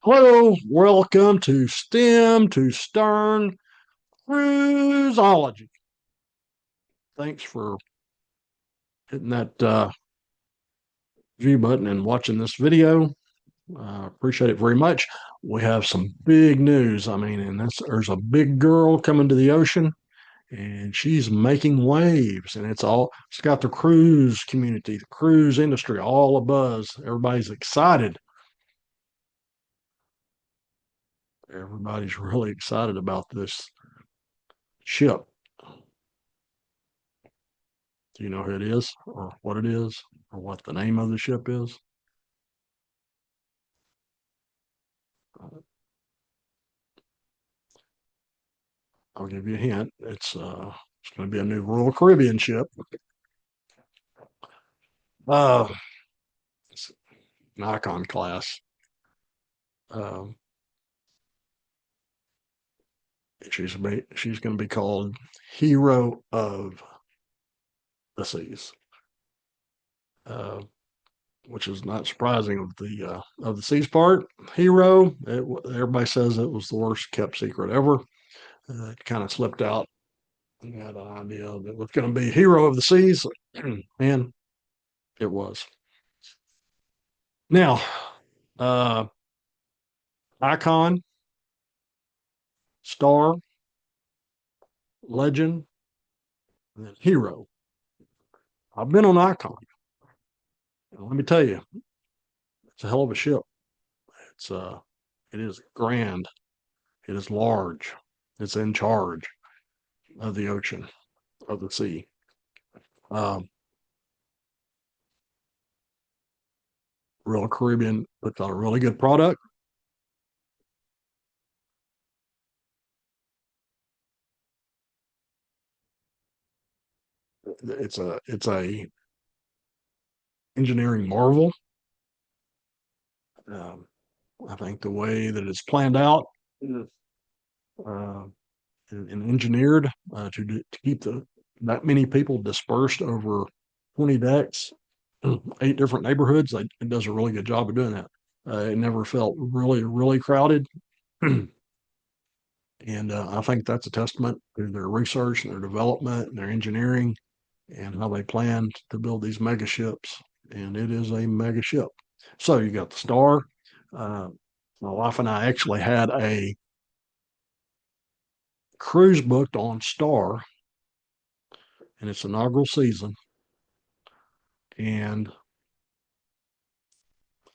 Hello, welcome to STEM to Stern Cruiseology. Thanks for hitting that view button and watching this video. Appreciate it very much. We have some big news. There's a big girl coming to the ocean, and she's making waves, and it's got the cruise community, the cruise industry, all abuzz. Everybody's excited. Everybody's really excited about this ship. Do you know who it is, or what it is, or what the name of the ship is? Uh, I'll give you a hint. It's going to be a new Royal Caribbean ship. Uh, it's an Icon class. Um, she's going to be called Hero of the Seas, uh, which is not surprising of the seas part. Hero. Everybody says it was the worst kept secret ever. It kind of slipped out. I had an idea that it was going to be Hero of the Seas, and it was. Now, uh, Icon, Star, Legend, and then Hero. I've been on Icon. And let me tell you, it's a hell of a ship. It's it is grand. It is large. It's in charge of the ocean, of the sea. Um, Real Caribbean puts out a really good product. It's a engineering marvel. Um, I think the way that it's planned out uh, and engineered to keep that many people dispersed over 20 decks, 8 different neighborhoods. It does a really good job of doing that. It never felt really crowded. And I think that's a testament to their research and their development and their engineering and how they plan to build these mega ships. And it is a mega ship. So you got the Star. Uh, my wife and I actually had a cruise booked on Star in its inaugural season. And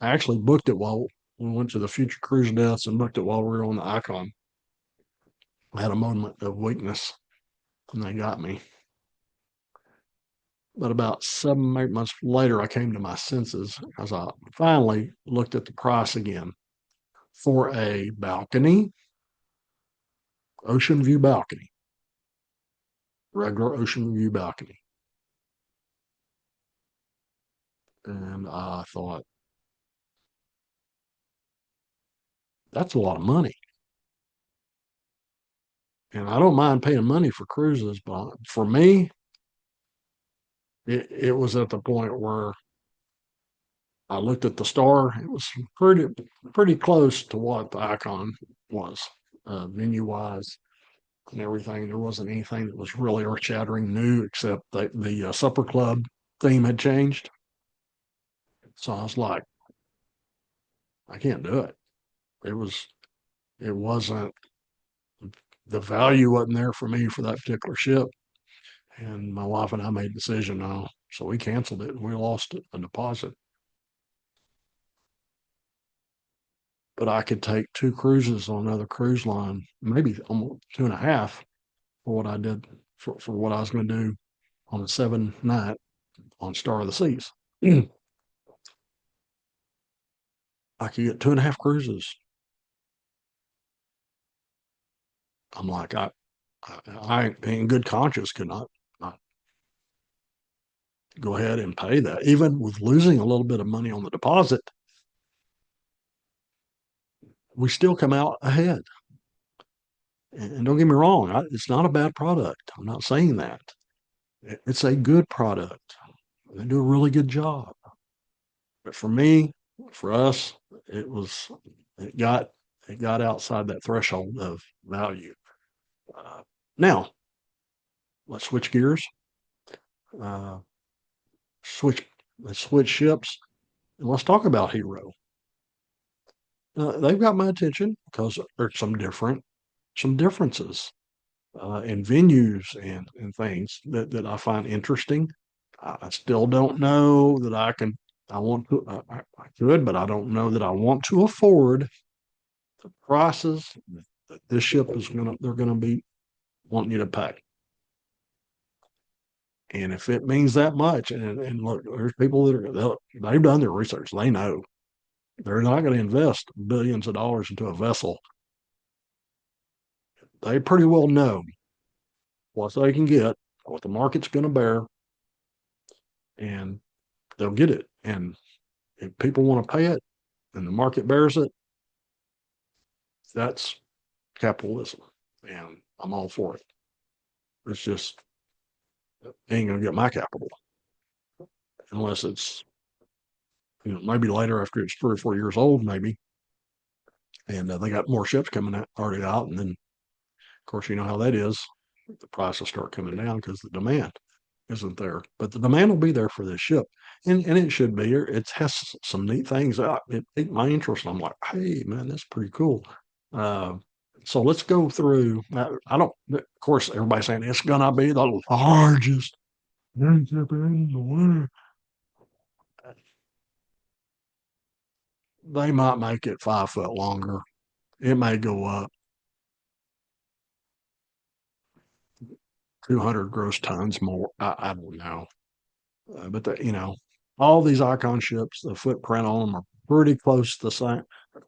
I actually booked it while we went to the Future Cruise Deaths and booked it while we were on the Icon. I had a moment of weakness and they got me. But about 7, 8 months later, I came to my senses as I finally looked at the price again for a balcony, ocean view balcony, regular ocean view balcony. And I thought, that's a lot of money. And I don't mind paying money for cruises, but for me, it was at the point where I looked at the Star. It was pretty close to what the Icon was, venue wise and everything. There wasn't anything that was really earth shattering new, except that the supper club theme had changed. So I was like, I can't do it. It was it wasn't the value wasn't there for me for that particular ship. And my wife and I made a decision now. So we canceled it and we lost a deposit. But I could take 2 cruises on another cruise line, maybe almost 2.5 for what I did for what I was going to do on a 7 night on Star of the Seas. I could get 2.5 cruises. I'm like, I in good conscience could not go ahead and pay that, even with losing a little bit of money on the deposit. We still come out ahead. And don't get me wrong, it's not a bad product. I'm not saying that. It's a good product. They do a really good job. But for me, for us, it was It got it got outside that threshold of value. Uh, Now let's switch gears. Uh, switch let's switch ships and let's talk about Hero. They've got my attention because there's some differences in venues and things that I find interesting. I still don't know that I want to, I could, but I don't know that I want to afford the prices that this ship they're gonna be wanting you to pay. And if it means that much, and look, there's people they've done their research. They know they're not going to invest billions of dollars into a vessel. They pretty well know what they can get, what the market's going to bear, and they'll get it. And if people want to pay it and the market bears it, that's capitalism. And I'm all for it. It's just ain't going to get my capital unless it's, maybe later after it's 3 or 4 years old, maybe. And they got more ships coming out, already out. And then, of course, you know how that is. The prices start coming down because the demand isn't there. But the demand will be there for this ship, and it should be. It has some neat things. It piqued my interest. And I'm like, hey, man, that's pretty cool. Uh, so let's go through. I don't. Of course, everybody's saying it's gonna be the largest ship in the world. They might make it 5 foot longer. It may go up 200 gross tons more. I don't know. But all these icon ships, the footprint on them are pretty close to the same,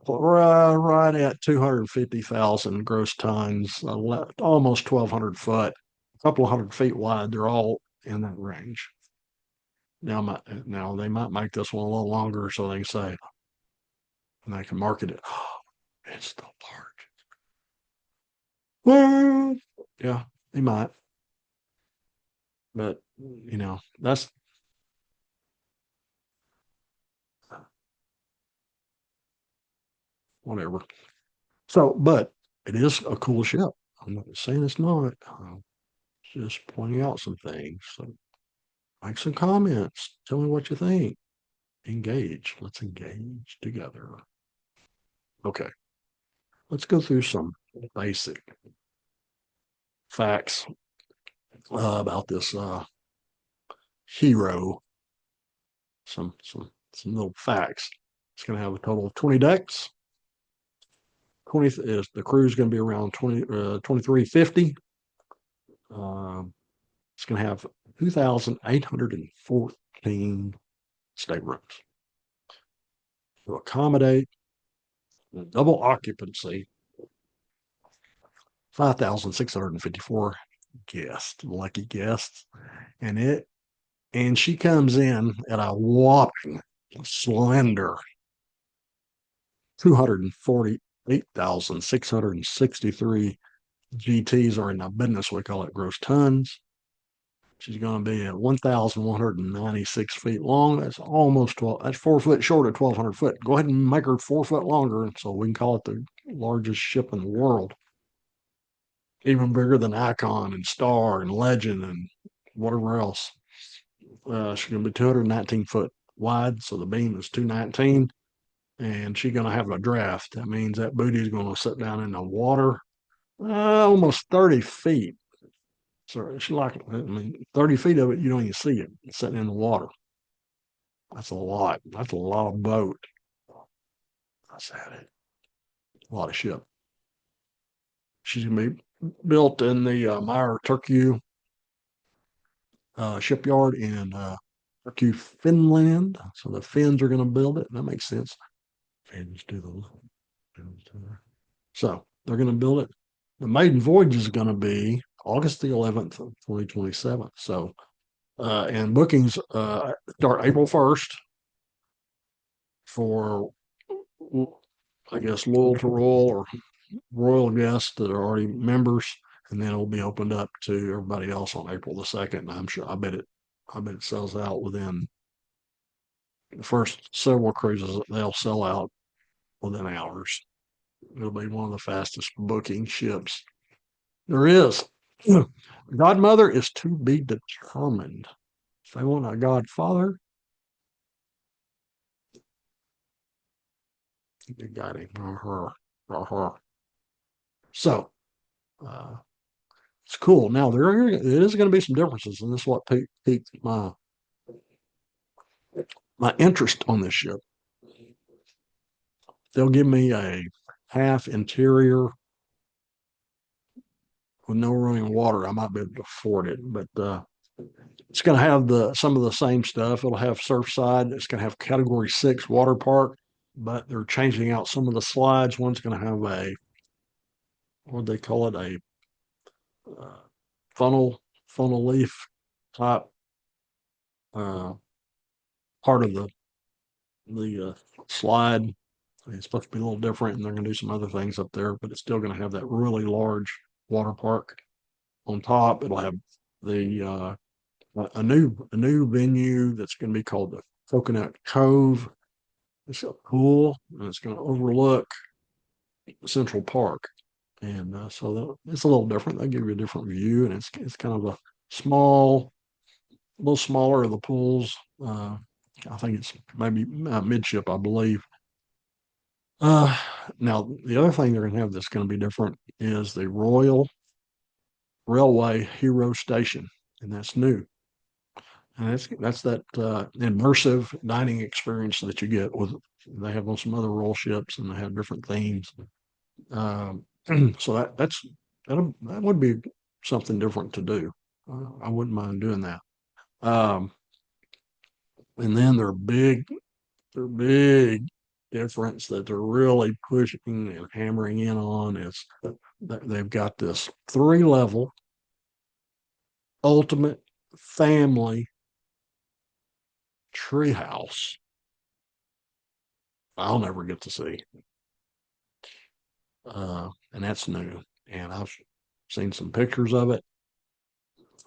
right at 250,000 gross tons, almost 1,200 foot, a couple of 100 feet wide. They're all in that range. Now they might make this one a little longer so they can say, and they can market it. Oh, it's the large. Well, yeah, they might, but that's whatever. So, but it is a cool ship. I'm not saying it's not. Just pointing out some things. So make some comments. Tell me what you think. Engage. Let's engage together. Okay. Let's go through some basic facts about this hero. Some little facts. It's going to have a total of 20 decks. 20 is the crew is going to be around 2350. It's going to have 2,814 staterooms to accommodate the double occupancy 5,654 guests, lucky guests, and she comes in at a whopping slender 248,663 GTs, or in the business we call it gross tons. She's going to be at 1,196 feet long. That's almost 12. That's 4 foot short of 1,200 foot. Go ahead and make her 4 foot longer, so we can call it the largest ship in the world. Even bigger than Icon and Star and Legend and whatever else. She's going to be 219 foot wide, so the beam is 219, and she's going to have a draft. That means that booty is going to sit down in the water almost 30 feet. So she 30 feet of it, you don't even see it. It's sitting in the water. That's a lot. That's a lot of boat. That's it. A lot of ship. She's going to be built in the Meyer Turku shipyard in Turku, Finland. So the Finns are going to build it. That makes sense. Finns do those. So they're going to build it. The maiden voyage is going to be August the 11th of 2027. So, and bookings start April 1st for, I guess, loyal to Royal or Royal guests that are already members, and then it'll be opened up to everybody else on April the 2nd. I'm sure. I bet it sells out within the first several cruises. They'll sell out within hours. It'll be one of the fastest booking ships there is. Godmother is to be determined. If they want a godfather, they got him or her or her. So uh, it's cool. Now there is going to be some differences, and this is what piqued my interest on this ship. They'll give me a half interior with no running water. I might be able to afford it, but it's going to have the some of the same stuff. It'll have Surfside. It's going to have Category 6 water park, but they're changing out some of the slides. One's going to have a what do they call it, a uh, funnel leaf type uh, part of the slide. It's supposed to be a little different, and they're going to do some other things up there, but it's still going to have that really large water park on top. It'll have the a new venue that's going to be called the Coconut Cove. It's a pool, and it's going to overlook Central Park, and so it's a little different. They give you a different view, and it's kind of a little smaller of the pools. I think it's maybe midship, I believe. Uh, Now the other thing they're going to have that's going to be different is the Royal Railway Hero Station, and that's new. And that's that immersive dining experience that you get with. They have on some other roll ships, and they have different themes. Um, so that would be something different to do. I wouldn't mind doing that. Um, and then their big difference that they're really pushing and hammering in on is that they've got this 3 level ultimate family treehouse. I'll never get to see, and that's new. And I've seen some pictures of it.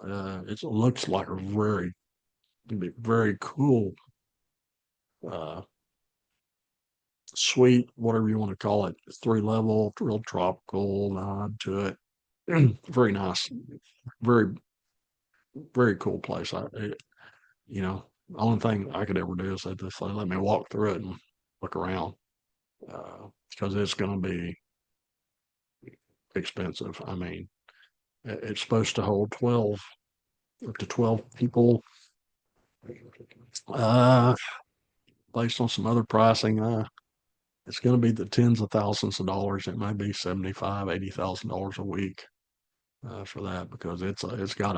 It looks like a very cool uh, suite, whatever you want to call it. 3 level, real tropical nod to it. Very nice, very very cool place. The only thing I could ever do is they just let me walk through it and look around because it's going to be expensive. I mean, it's supposed to hold 12 up to 12 people. Uh, Based on some other pricing, it's going to be the tens of thousands of dollars. It might be 75, $80,000 a week for that because it's got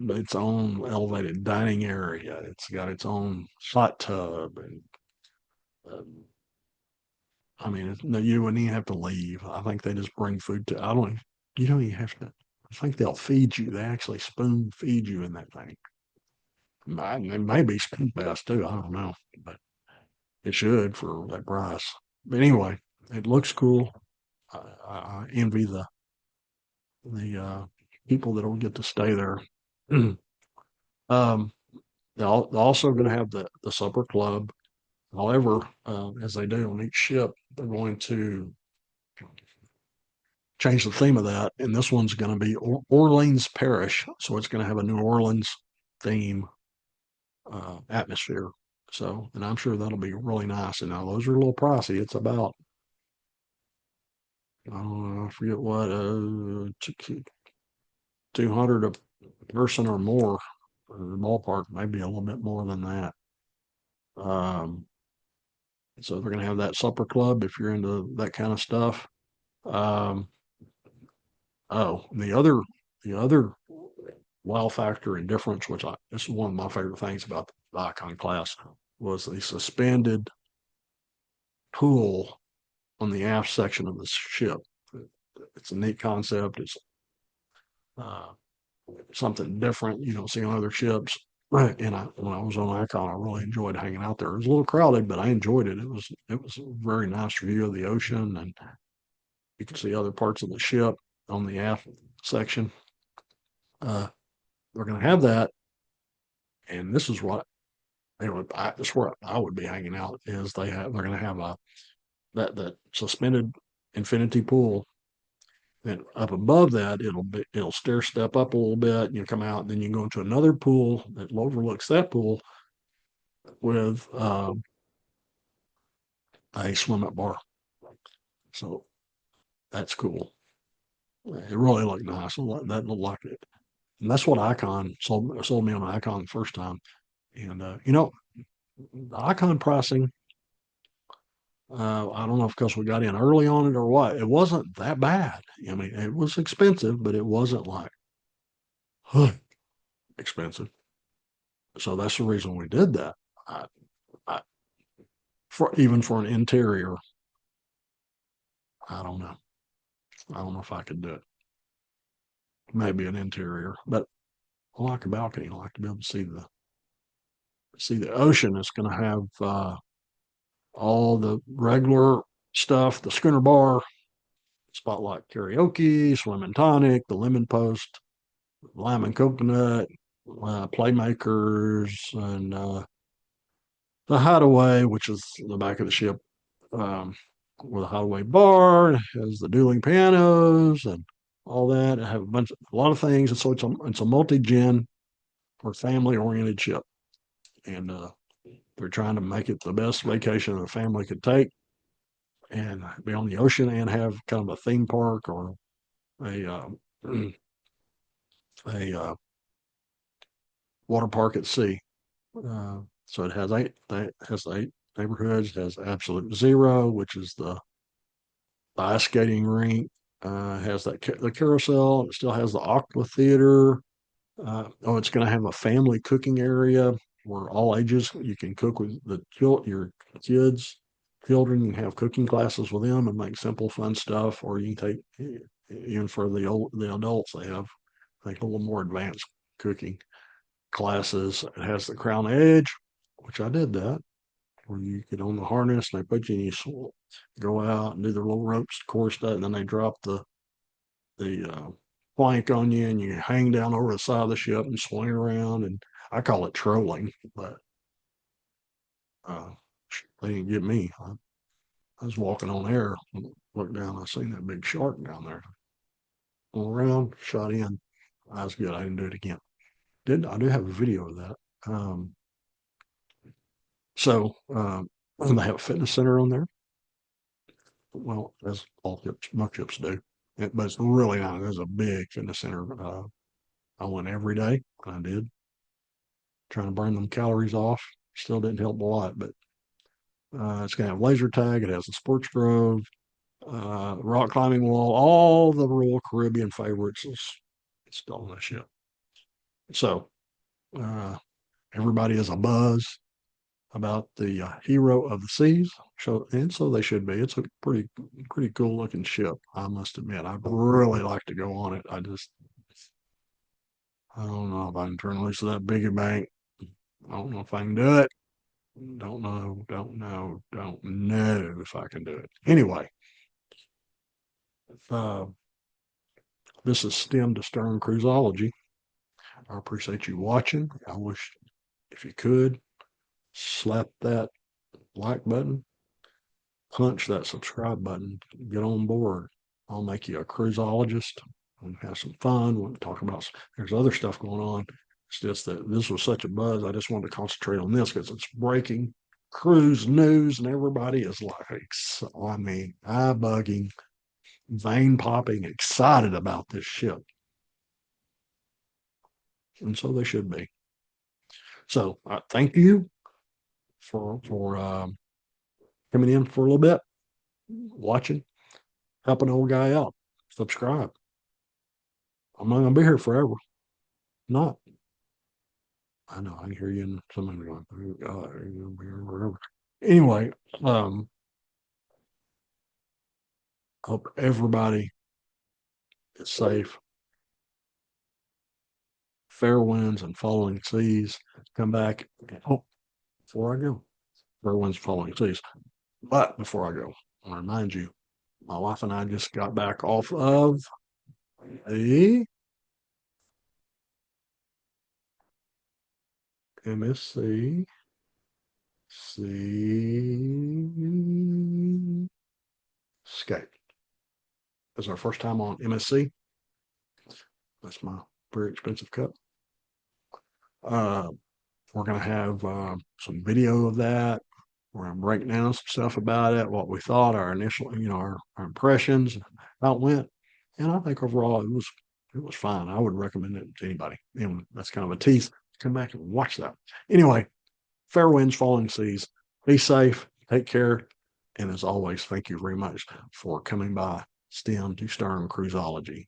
its own elevated dining area. It's got its own hot tub, and um, I mean, no, you wouldn't even have to leave. I think they just bring food to. I don't. You don't even have to. I think they'll feed you. They actually spoon feed you in that thing. It may be spoon fast too. I don't know, but it should for that price. But anyway, it looks cool. I envy the people that will get to stay there. um, they're also going to have the supper club. However, as they do on each ship, they're going to change the theme of that, and this one's going to be Orleans Parish, so it's going to have a New Orleans theme atmosphere. So, and I'm sure that'll be really nice. And now those are a little pricey. It's about I forget what 200 a person or more. The ballpark, maybe a little bit more than that. Um, so they're going to have that supper club if you're into that kind of stuff. Um, the other wow factor and difference, this is one of my favorite things about the Icon class, was the suspended pool on the aft section of the ship. It's a neat concept. It's uh, something different you don't see on other ships. Right. And when I was on Icon, I really enjoyed hanging out there. It was a little crowded, but I enjoyed it. It was a very nice view of the ocean, and you could see other parts of the ship on the aft section. Uh, they're going to have that, and this is what this is where I would be hanging out. They're going to have that suspended infinity pool. And up above that, it'll stair step up a little bit. You come out, and then you go into another pool that overlooks that pool with a swim up bar. So that's cool. It really looked nice. That looked like it, and that's what Icon sold me on Icon the first time. And the Icon pricing. I don't know if because we got in early on it or what. It wasn't that bad. I mean, it was expensive, but it wasn't like huh, expensive. So that's the reason we did that. I, I, for even for an interior, I don't know. I don't know if I could do it. Maybe an interior, but I like a balcony. I like to be able to see the ocean. It's going to have all the regular stuff, the Schooner Bar, Spotlight Karaoke, Swim and Tonic, the Lemon Post, Lime and Coconut, Playmakers, and the Hideaway, which is the back of the ship, um, with a Hideaway bar, has the dueling pianos and all that. I have a lot of things, and so it's a multi-gen or family-oriented ship, and they're trying to make it the best vacation a family could take, and be on the ocean and have kind of a theme park or a a water park at sea. So it has eight neighborhoods. It has Absolute Zero, which is the ice skating rink. Has the carousel. And it still has the Aqua Theater. It's going to have a family cooking area where all ages you can cook with your kids, children. You can have cooking classes with them and make simple, fun stuff. Or you can take even for the adults. They have like a little more advanced cooking classes. It has the Crown Edge, which I did that, where you get on the harness and they put you and you go out and do the little ropes course that, and then they drop the plank on you and you hang down over the side of the ship and swing around. And I call it trolling, but uh, they didn't get me. I was walking on air, looked down, I seen that big shark down there. Went around, shot in. I was good. I didn't do it again. I do have a video of that. So they have a fitness center on there. Well, as all ships do. But it's really not. There's a big fitness center. I went every day. I did, trying to burn them calories off. Still didn't help a lot, but it's going to have laser tag. It has a sports grove, rock climbing wall, all the Royal Caribbean favorites is still on that ship. So uh, everybody is a buzz about the hero of the seas. So they should be. It's a pretty cool looking ship. I must admit, I'd really like to go on it. I don't know if I can turn loose of that biggie bank. I don't know if I can do it. Don't know if I can do it. Anyway, uh, this is Stem to Stern Cruiseology. I appreciate you watching. I wish if you could slap that like button, punch that subscribe button, get on board. I'll make you a cruiseologist and have some fun. We'll talk about, there's other stuff going on. It's just that this was such a buzz. I just wanted to concentrate on this because it's breaking cruise news and everybody is like, I mean, eye bugging, vein popping, excited about this ship. And so they should be. So thank you for coming in for a little bit, watching, helping an old guy out. Subscribe. I'm not gonna be here forever. Not. I know. I can hear you and somebody going, "Oh God, are you gonna be here forever?" Anyway, um, hope everybody is safe. Fair winds and following seas. Come back. Oh, before I go, fair winds, following seas. But before I go, I remind you, my wife and I just got back off of the MSC. See Escape. This is our first time on MSC. That's my very expensive cup. Uh, we're going to have some video of that. We're going to break down some stuff about it, what we thought, our initial, our impressions, how it went. And I think overall it was fine. I would recommend it to anybody. And that's kind of a tease. Come back and watch that. Anyway, fair winds, falling seas. Be safe. Take care. And as always, thank you very much for coming by STEM to Stern Cruiseology.